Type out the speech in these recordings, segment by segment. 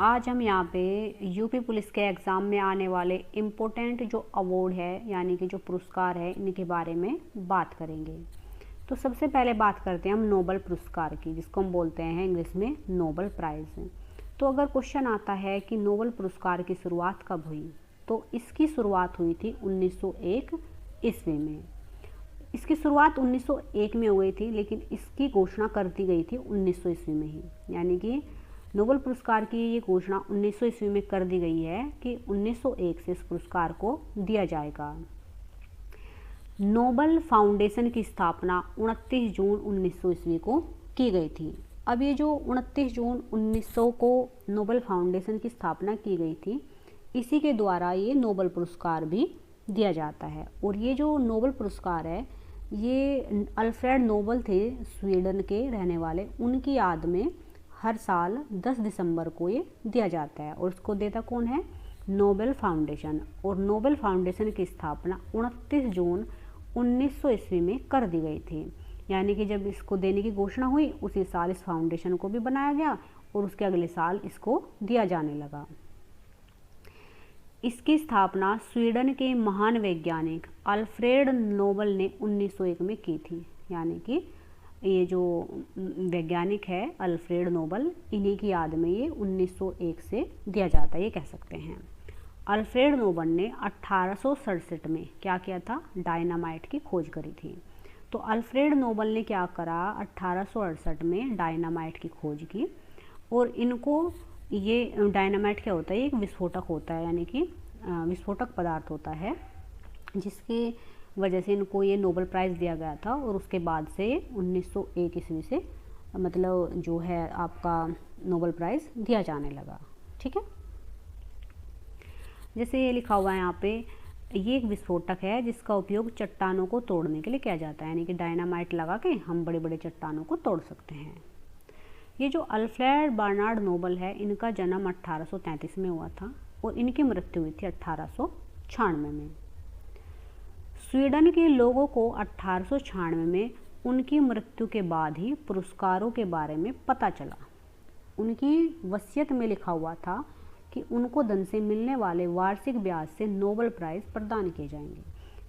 आज हम यहाँ पे यूपी पुलिस के एग्ज़ाम में आने वाले इम्पोर्टेंट जो अवार्ड है यानी कि जो पुरस्कार है इनके बारे में बात करेंगे। तो सबसे पहले बात करते हैं हम नोबेल पुरस्कार की, जिसको हम बोलते हैं इंग्लिश में नोबेल प्राइज़। तो अगर क्वेश्चन आता है कि नोबेल पुरस्कार की शुरुआत कब हुई, तो इसकी शुरुआत हुई थी 1901 ईस्वी में। इसकी शुरुआत 1901 में हुई थी, लेकिन इसकी घोषणा कर दी गई थी 1900 ईस्वी में ही। यानी कि नोबेल पुरस्कार की ये घोषणा 1900 ईस्वी में कर दी गई है कि 1901 से इस पुरस्कार को दिया जाएगा। नोबेल फाउंडेशन की स्थापना 29 जून 1900 ईस्वी को की गई थी। अब ये जो 29 जून 1900 को नोबेल फाउंडेशन की स्थापना की गई थी, इसी के द्वारा ये नोबेल पुरस्कार भी दिया जाता है। और ये जो नोबेल पुरस्कार है, ये अल्फ्रेड नोबेल थे स्वीडन के रहने वाले, उनकी याद में हर साल 10 दिसंबर को ये दिया जाता है। और इसको देता कौन है? Nobel foundation. और नोबेल फाउंडेशन की स्थापना 29 जून 1900 ईस्वी में कर दी गई थी। यानी कि जब इसको देने की घोषणा हुई, उसी साल इस फाउंडेशन को भी बनाया गया और उसके अगले साल इसको दिया जाने लगा। इसकी स्थापना स्वीडन के महान वैज्ञानिक अल्फ्रेड नोबेल ने 1901 में की थी। यानी कि ये जो वैज्ञानिक है अल्फ्रेड नोबेल, इन्हीं की याद में ये 1901 से दिया जाता है, ये कह सकते हैं। अल्फ्रेड नोबेल ने 1867 में क्या किया था? डायनामाइट की खोज करी थी। तो अल्फ्रेड नोबेल ने क्या करा? 1868 में डायनामाइट की खोज की। और इनको ये डायनामाइट क्या होता है? एक विस्फोटक होता है, यानी कि विस्फोटक पदार्थ होता है, जिसकी वजह से इनको ये नोबेल प्राइज़ दिया गया था। और उसके बाद से 1901 ईस्वी से मतलब जो है आपका नोबेल प्राइज़ दिया जाने लगा। ठीक है, जैसे ये लिखा हुआ है यहाँ पे, ये एक विस्फोटक है जिसका उपयोग चट्टानों को तोड़ने के लिए किया जाता है। यानी कि डायनामाइट लगा के हम बड़े बड़े चट्टानों को तोड़ सकते हैं। ये जो अल्फ्रेड बर्नार्ड नोबेल है, इनका जन्म 1833 में हुआ था और इनकी मृत्यु हुई थी 1896 में। स्वीडन के लोगों को 1896 में उनकी मृत्यु के बाद ही पुरस्कारों के बारे में पता चला। उनकी वसीयत में लिखा हुआ था कि उनको धन से मिलने वाले वार्षिक ब्याज से नोबेल प्राइज़ प्रदान किए जाएंगे।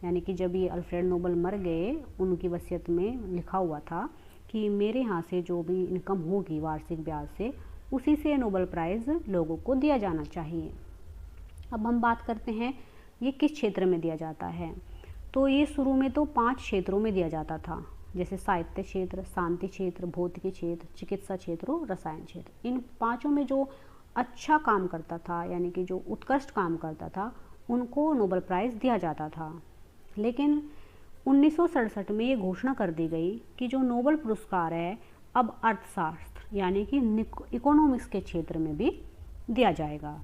यानी कि जब ये अल्फ्रेड नोबेल मर गए, उनकी वसीयत में लिखा हुआ था कि मेरे यहाँ से जो भी इनकम होगी वार्षिक ब्याज से, उसी से नोबेल प्राइज़ लोगों को दिया जाना चाहिए। अब हम बात करते हैं ये किस क्षेत्र में दिया जाता है। तो ये शुरू में तो 5 क्षेत्रों में दिया जाता था, जैसे साहित्य क्षेत्र, शांति क्षेत्र, भौतिकी क्षेत्र, चिकित्सा क्षेत्र और रसायन क्षेत्र। इन 5 में जो अच्छा काम करता था, यानी कि जो उत्कृष्ट काम करता था, उनको नोबेल प्राइज़ दिया जाता था। लेकिन 1967 में ये घोषणा कर दी गई कि जो नोबेल पुरस्कार है अब अर्थशास्त्र यानी कि इकोनॉमिक्स के क्षेत्र में भी दिया जाएगा।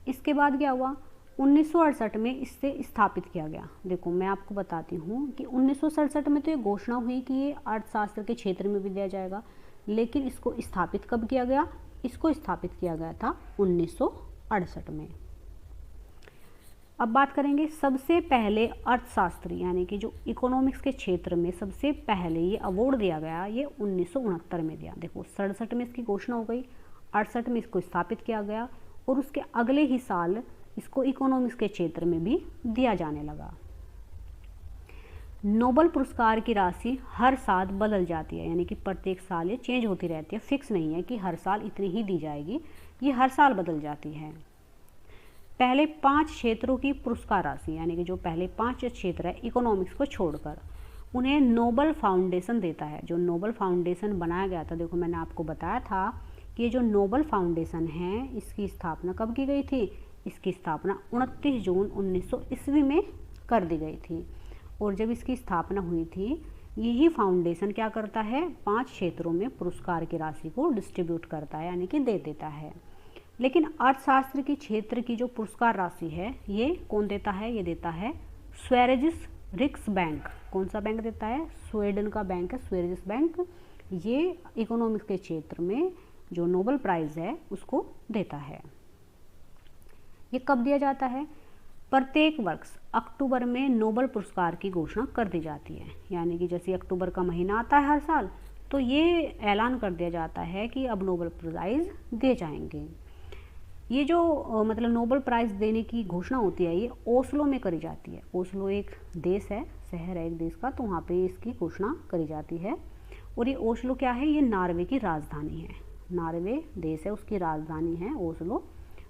इसके बाद क्या हुआ? 1968 में इससे स्थापित किया गया। देखो मैं आपको बताती हूँ कि 1967 में तो ये घोषणा हुई कि ये अर्थशास्त्र के क्षेत्र में भी दिया जाएगा, लेकिन इसको स्थापित कब किया गया? इसको स्थापित किया गया था 1968 में। अब बात करेंगे सबसे पहले अर्थशास्त्री यानी कि जो इकोनॉमिक्स के क्षेत्र में सबसे पहले ये अवार्ड दिया गया, ये 1969 में दिया। देखो 67 में इसकी घोषणा हो गई, 68 में इसको स्थापित किया गया और उसके अगले ही साल इसको इकोनॉमिक्स के क्षेत्र में भी दिया जाने लगा। नोबेल पुरस्कार की राशि हर साल बदल जाती है, यानी कि प्रत्येक साल ये चेंज होती रहती है, फिक्स नहीं है कि हर साल इतनी ही दी जाएगी, ये हर साल बदल जाती है। पहले 5 क्षेत्रों की पुरस्कार राशि, यानी कि जो पहले 5 क्षेत्र है इकोनॉमिक्स को छोड़कर, उन्हें नोबेल फाउंडेशन देता है। जो नोबेल फाउंडेशन बनाया गया था, देखो मैंने आपको बताया था कि ये जो नोबेल फाउंडेशन है, इसकी स्थापना कब की गई थी? इसकी स्थापना 29 जून 1900 ईस्वी में कर दी गई थी। और जब इसकी स्थापना हुई थी, यही फाउंडेशन क्या करता है? 5 क्षेत्रों में पुरस्कार की राशि को डिस्ट्रीब्यूट करता है, यानी कि दे देता है। लेकिन अर्थशास्त्र की क्षेत्र की जो पुरस्कार राशि है, ये कौन देता है? ये देता है स्वेरिजिस रिक्स बैंक। कौन सा बैंक देता है? स्वीडन का बैंक है स्वेरिजिस बैंक। ये इकोनॉमिक्स के क्षेत्र में जो नोबेल प्राइज़ है उसको देता है। ये कब दिया जाता है? प्रत्येक वर्ष अक्टूबर में नोबेल पुरस्कार की घोषणा कर दी जाती है। यानी कि जैसे अक्टूबर का महीना आता है हर साल, तो ये ऐलान कर दिया जाता है कि अब नोबेल प्राइज़ दिए जाएंगे। ये जो मतलब नोबेल प्राइज़ देने की घोषणा होती है ये ओस्लो में करी जाती है। ओस्लो एक देश है, शहर है एक देश का, तो वहाँ पे इसकी घोषणा करी जाती है। और ये ओस्लो क्या है, ये नॉर्वे की राजधानी है। नॉर्वे देश है, उसकी राजधानी है ओस्लो।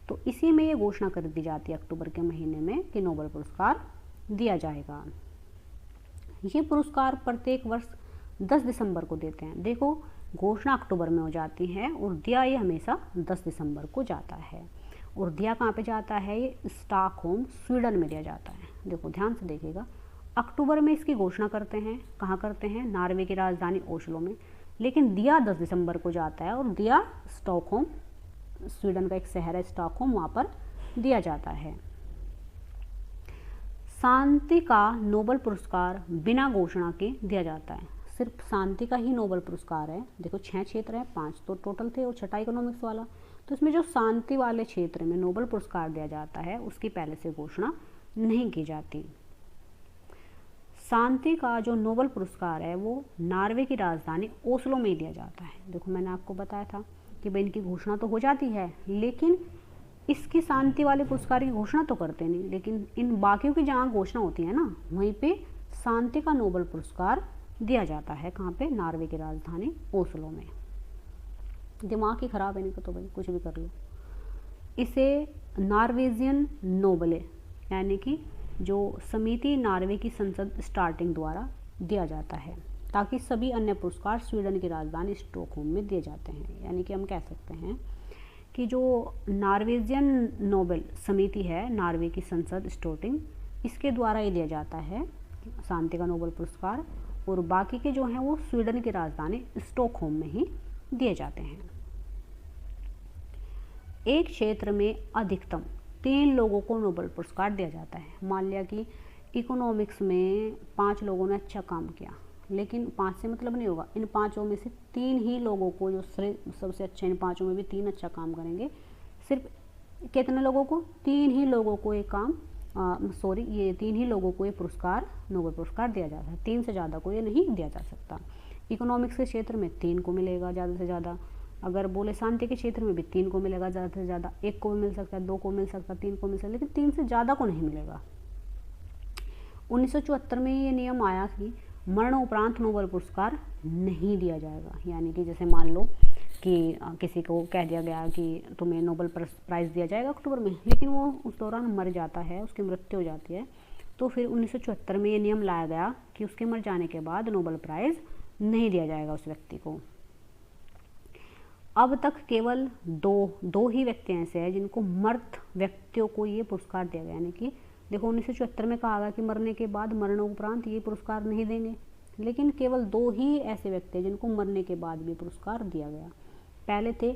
तो इसी में ये घोषणा कर दी जाती है अक्टूबर के महीने में कि नोबेल पुरस्कार दिया जाएगा। ये पुरस्कार प्रत्येक वर्ष 10 दिसंबर को देते हैं। देखो, घोषणा अक्टूबर में हो जाती है और दिया ये हमेशा 10 दिसंबर को जाता है। और दिया कहाँ पे जाता है, ये स्टॉकहोम स्वीडन में दिया जाता है। देखो ध्यान से देखिएगा, अक्टूबर में इसकी घोषणा करते हैं, कहाँ करते हैं, नॉर्वे की राजधानी ओस्लो में, लेकिन दिया 10 दिसंबर को जाता है और दिया स्टॉकहोम, स्वीडन का एक शहर है स्टॉकहोम, वहाँ पर दिया जाता है। शांति का नोबेल पुरस्कार बिना घोषणा के दिया जाता है। सिर्फ शांति का ही नोबेल पुरस्कार है। देखो 6 क्षेत्र हैं, 5 तो टोटल थे और 6 इकोनॉमिक्स वाला, तो इसमें जो शांति वाले क्षेत्र में नोबेल पुरस्कार दिया जाता है उसकी पहले से घोषणा नहीं की जाती। शांति का जो नोबेल पुरस्कार है वो नॉर्वे की राजधानी ओस्लो में दिया जाता है। देखो मैंने आपको बताया था कि भाई इनकी घोषणा तो हो जाती है, लेकिन इसकी शांति वाले पुरस्कार की घोषणा तो करते नहीं, लेकिन इन बाकियों की जहाँ घोषणा होती है ना, वहीं पे शांति का नोबेल पुरस्कार दिया जाता है। कहाँ पे, नॉर्वे की राजधानी ओस्लो में। दिमाग ही खराब है इनका तो भाई, कुछ भी कर लो। इसे नॉर्वेजियन नोबेले यानी कि जो समिति नॉर्वे की संसद स्टार्टिंग द्वारा दिया जाता है, ताकि सभी अन्य पुरस्कार स्वीडन की राजधानी स्टॉकहोम में दिए जाते हैं। यानी कि हम कह सकते हैं कि जो नॉर्वेजियन नोबेल समिति है, नॉर्वे की संसद स्टार्टिंग, इसके द्वारा ये दिया जाता है शांति का नोबेल पुरस्कार, और बाकी के जो हैं वो स्वीडन की राजधानी स्टॉकहोम में ही दिए जाते हैं। एक क्षेत्र में अधिकतम 3 लोगों को नोबेल पुरस्कार दिया जाता है। मान लिया कि इकोनॉमिक्स में 5 लोगों ने अच्छा काम किया, लेकिन 5 से मतलब नहीं होगा, इन 5 में से 3 ही लोगों को, जो सबसे अच्छे, इन 5 में भी 3 अच्छा काम करेंगे, सिर्फ कितने लोगों को, 3 ही लोगों को ये काम ये 3 ही लोगों को ये पुरस्कार, नोबेल पुरस्कार दिया जाता है। 3 से ज़्यादा को ये नहीं दिया जा सकता। इकोनॉमिक्स के क्षेत्र में 3 को मिलेगा ज़्यादा से ज़्यादा, अगर बोले शांति के क्षेत्र में भी 3 को मिलेगा ज़्यादा से ज़्यादा, 1 को भी मिल सकता है, 2 को मिल सकता है, 3 को मिल सकता है, लेकिन 3 से ज़्यादा को नहीं मिलेगा। 1974 में ये नियम आया कि मरणोपरांत नोबेल पुरस्कार नहीं दिया जाएगा। यानी कि जैसे मान लो कि किसी को कह दिया गया कि तुम्हें नोबेल प्राइज़ दिया जाएगा अक्टूबर में, लेकिन वो उस दौरान मर जाता है, उसकी मृत्यु हो जाती है, तो फिर 1974 में ये नियम लाया गया कि उसके मर जाने के बाद नोबेल प्राइज़ नहीं दिया जाएगा उस व्यक्ति को। अब तक केवल दो ही व्यक्ति ऐसे हैं जिनको मृत व्यक्तियों को ये पुरस्कार दिया गया। यानी कि देखो 1974 में कहा गया कि मरने के बाद, मरणोपरांत ये पुरस्कार नहीं देंगे, लेकिन केवल 2 ही ऐसे व्यक्ति हैं जिनको मरने के बाद भी पुरस्कार दिया गया। पहले थे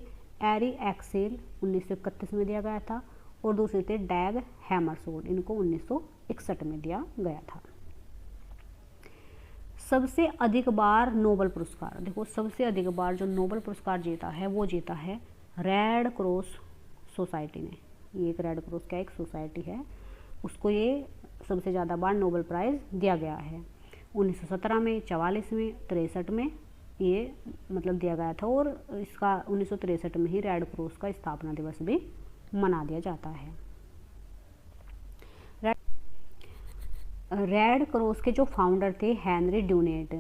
एरी एक्सेल, 1931 में दिया गया था, और दूसरे थे डैग हैमरशोल्ड, इनको 1961 में दिया गया था। सबसे अधिक बार नोबेल पुरस्कार, देखो सबसे अधिक बार जो नोबेल पुरस्कार जीता है वो जीता है रेड क्रॉस सोसाइटी ने। ये एक रेड क्रॉस का एक सोसाइटी है, उसको ये सबसे ज़्यादा बार नोबेल प्राइज़ दिया गया है। 1917 में, 44 में, 63 में ये मतलब दिया गया था, और इसका 1963 में ही रेड क्रॉस का स्थापना दिवस भी मना दिया जाता है। रेड क्रॉस के जो फाउंडर थे हेनरी ड्यूनेट,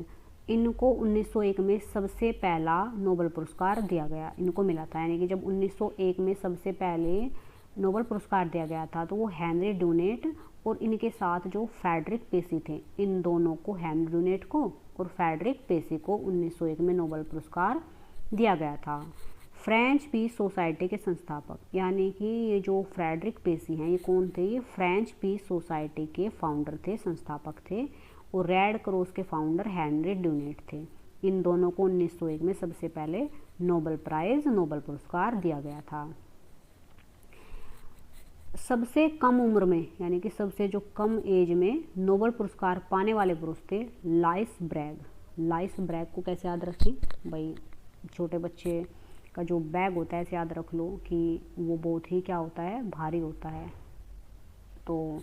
इनको 1901 में सबसे पहला नोबेल पुरस्कार दिया गया, इनको मिला था। यानी कि जब 1901 में सबसे पहले नोबेल पुरस्कार दिया गया था तो वो हेनरी ड्यूनेट और इनके साथ जो फ्रेडरिक पेसी थे, इन दोनों को, हेनरी ड्यूनेट को और फ्रेडरिक पेसी को 1901 में नोबेल पुरस्कार दिया गया था। फ्रेंच पीस सोसाइटी के संस्थापक, यानी कि ये जो फ्रेडरिक पेसी हैं, ये कौन थे, ये फ्रेंच पीस सोसाइटी के फाउंडर थे, संस्थापक थे, और रेड क्रॉस के फाउंडर हेनरी ड्यूनेट थे। इन दोनों को 1901 में सबसे पहले नोबेल प्राइज़, नोबेल पुरस्कार दिया गया था। सबसे कम उम्र में, यानी कि सबसे जो कम एज में नोबेल पुरस्कार पाने वाले पुरुष थे लाइस ब्रैग। लाइस ब्रैग को कैसे याद रखें भाई, छोटे बच्चे का जो बैग होता है ऐसे याद रख लो कि वो बहुत ही क्या होता है, भारी होता है। तो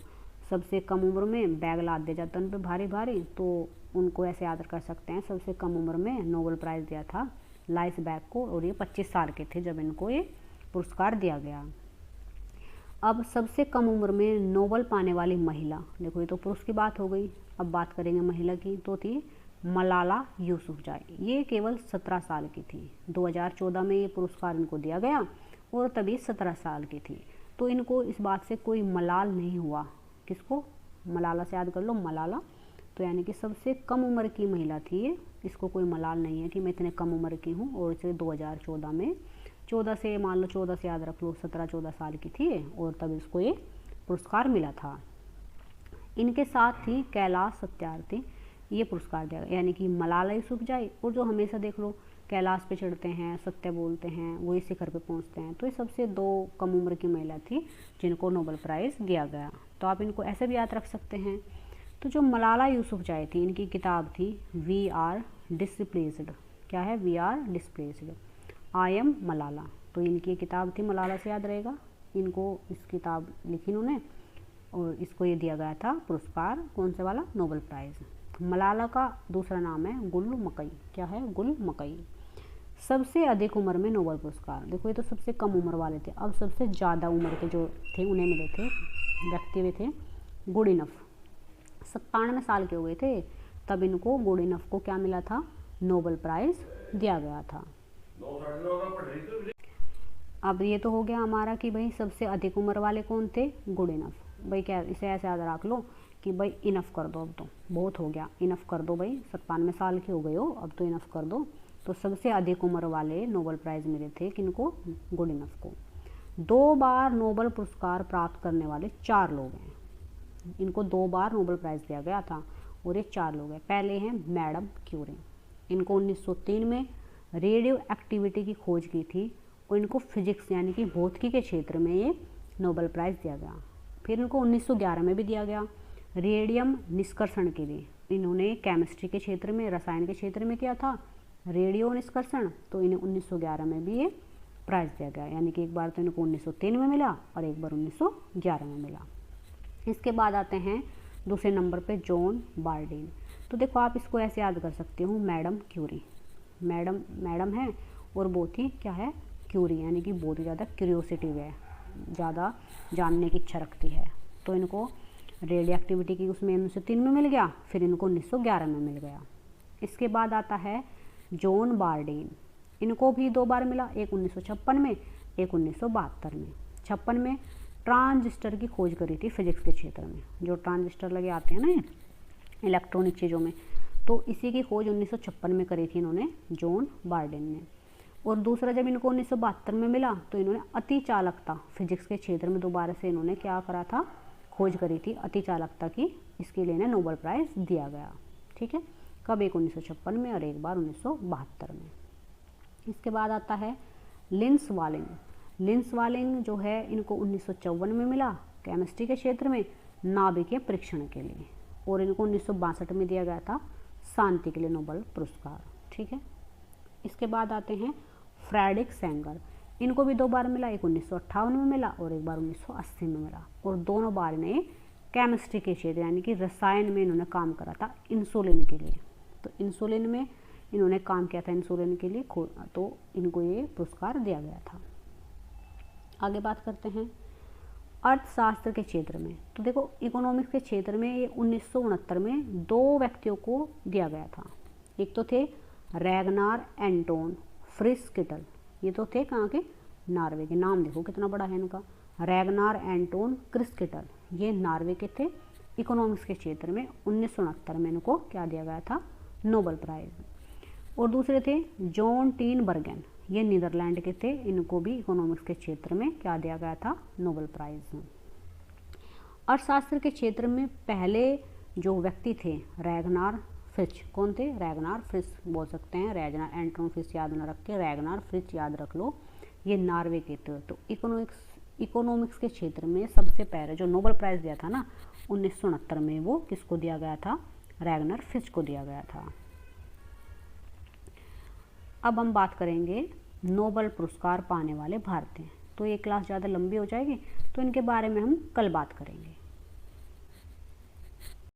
सबसे कम उम्र में बैग लाद दिया जाता है उन पर भारी भारी, तो उनको ऐसे याद कर सकते हैं। सबसे कम उम्र में नोबेल प्राइज़ दिया था लाइसबैक को, और ये 25 साल के थे जब इनको ये पुरस्कार दिया गया। अब सबसे कम उम्र में नोबेल पाने वाली महिला, देखो ये तो पुरुष की बात हो गई, अब बात करेंगे महिला की, तो थी मलाला यूसुफजाई। ये केवल 17 साल की थी। 2014 में ये पुरस्कार इनको दिया गया और तभी 17 साल की थी। तो इनको इस बात से कोई मलाल नहीं हुआ। किसको? मलाला से याद कर लो, मलाला। तो यानी कि सबसे कम उम्र की महिला थी ये, इसको कोई मलाल नहीं है कि मैं इतने कम उम्र की हूँ। और इसे 2014 में 14 से, मान लो 14 से याद रख लो, 17-14 साल की थी और तब इसको ये पुरस्कार मिला था। इनके साथ ही कैलाश सत्यार्थी ये पुरस्कार दिया गया, यानी कि मलाला यूसुफजाई और जो हमेशा देख लो कैलाश पे चढ़ते हैं, सत्य बोलते हैं, वही शिखर पे पहुंचते हैं। तो ये सबसे 2 कम उम्र की महिला थी जिनको नोबेल प्राइज़ दिया गया। तो आप इनको ऐसे भी याद रख सकते हैं। तो जो मलाला यूसुफजाई थी, इनकी किताब थी वी आर डिसप्लेस्ड। क्या है? We are displaced, I am Malala. तो इनकी किताब थी, मलाला से याद रहेगा। इनको इस किताब लिखी इन्होंने और इसको ये दिया गया था पुरस्कार, कौन से वाला? Nobel prize. मलाला का दूसरा नाम है गुल मकई। क्या है? गुल मकई। सबसे अधिक उम्र में नोबेल पुरस्कार, देखो ये तो सबसे कम उम्र वाले थे। अब सबसे ज़्यादा उम्र के जो थे उन्हें मिले थे व्यक्ति, वे थे गुडिनफ। 97 साल के हो गए थे तब इनको, गुडिनफ को क्या मिला था? नोबेल प्राइज़ दिया गया था। अब ये तो हो गया हमारा कि भाई सबसे अधिक उम्र वाले कौन थे? गुडिनफ। भाई क्या इसे ऐसे याद रख लो कि भाई इनफ कर दो, अब तो बहुत हो गया, इनफ कर दो भाई, 97 साल के हो गए हो, अब तो इनफ कर दो। तो सबसे अधिक उम्र वाले नोबेल प्राइज़ मिले थे किनको? गुडिनफ को। 2 बार नोबेल पुरस्कार प्राप्त करने वाले 4 लोग हैं। इनको 2 बार नोबेल प्राइज़ दिया गया था और ये 4 लोग हैं। पहले हैं मैडम क्यूरी। इनको 1903 में रेडियो एक्टिविटी की खोज की थी और इनको फिजिक्स यानी कि भौतिकी के क्षेत्र में ये नोबेल प्राइज़ दिया गया। फिर इनको 1911 में भी दिया गया रेडियम निष्कर्षण के लिए। इन्होंने केमिस्ट्री के क्षेत्र में, रसायन के क्षेत्र में किया था रेडियो निष्कर्षण, तो इन्हें 1911 में भी ये प्राइज़ दिया गया। यानी कि एक बार तो इनको 1903 में मिला और एक बार 1911 में मिला। इसके बाद आते हैं दूसरे नंबर पे जॉन बार्डीन। तो देखो आप इसको ऐसे याद कर सकते हो, मैडम क्यूरी, मैडम है और बहुत ही क्या है? क्यूरी, यानी कि बहुत ही ज़्यादा क्यूरियोसिटी है, ज़्यादा जानने की इच्छा रखती है। तो इनको रेडियो एक्टिविटी की उसमें 1903 में मिल गया, फिर इनको 1911 में मिल गया। इसके बाद आता है जॉन बार्डीन। इनको भी 2 बार मिला, एक 1956 में, एक 1972 में। 56 में ट्रांजिस्टर की खोज करी थी फिजिक्स के क्षेत्र में, जो ट्रांजिस्टर लगे आते हैं ना इलेक्ट्रॉनिक चीज़ों में, तो इसी की खोज 1956 में करी थी इन्होंने, जॉन बार्डीन ने। और दूसरा जब इनको 1972 में मिला तो इन्होंने अति चालकता फिजिक्स के क्षेत्र में दोबारा से इन्होंने क्या करा था? खोज करी थी अति चालकता की, इसके लिए इन्हें नोबेल प्राइज़ दिया गया। ठीक है, कब? एक 1956 में और एक बार 1972 में। इसके बाद आता है लिंस वालिंग। लिंस वालिंग जो है इनको 1954 में मिला केमिस्ट्री के क्षेत्र में नाभिकीय परीक्षण के लिए, और इनको 1962 में दिया गया था शांति के लिए नोबेल पुरस्कार। ठीक है, इसके बाद आते हैं फ्रेडरिक सेंगर। इनको भी 2 बार मिला, एक 1958 में मिला और एक बार 1980 में मिला, और दोनों बार इन्हें केमिस्ट्री के क्षेत्र यानी कि रसायन में इन्होंने काम करा था इंसुलिन के लिए। तो इंसुलिन में इन्होंने काम किया था इंसुलिन के लिए, तो इनको ये पुरस्कार दिया गया था। आगे बात करते हैं अर्थशास्त्र के क्षेत्र में। तो देखो इकोनॉमिक्स के क्षेत्र में ये 1969 में 2 व्यक्तियों को दिया गया था। एक तो थे रैगनार एंटोन फ्रिस्किटल, ये तो थे कहाँ के? नॉर्वे के। नाम देखो कितना बड़ा है इनका, रैगनार एंटोन क्रिस्किटल, ये नॉर्वे के थे। इकोनॉमिक्स के क्षेत्र में 1969 में इनको क्या दिया गया था? Nobel prize. और दूसरे थे जॉन टीन बर्गन, ये नीदरलैंड के थे, इनको भी इकोनॉमिक्स के क्षेत्र में क्या दिया गया था? Nobel prize. अर्थशास्त्र के क्षेत्र में पहले जो व्यक्ति थे रैगनार फ्रिच, कौन थे? रैगनार फ्रिच बोल सकते हैं, रैगनार एंटोन फ्रिच याद न रख के रैगनार फ्रिच याद रख लो, ये नॉर्वे के थे। तो इकोनॉमिक्स के क्षेत्र में सबसे पहले जो नोबेल प्राइज़ दिया था ना 1969 में, वो किसको दिया गया था? रैगनार फ्रिच को दिया गया था। अब हम बात करेंगे नोबेल पुरस्कार पाने वाले भारतीय। तो ये क्लास ज़्यादा लंबी हो जाएगी, तो इनके बारे में हम कल बात करेंगे।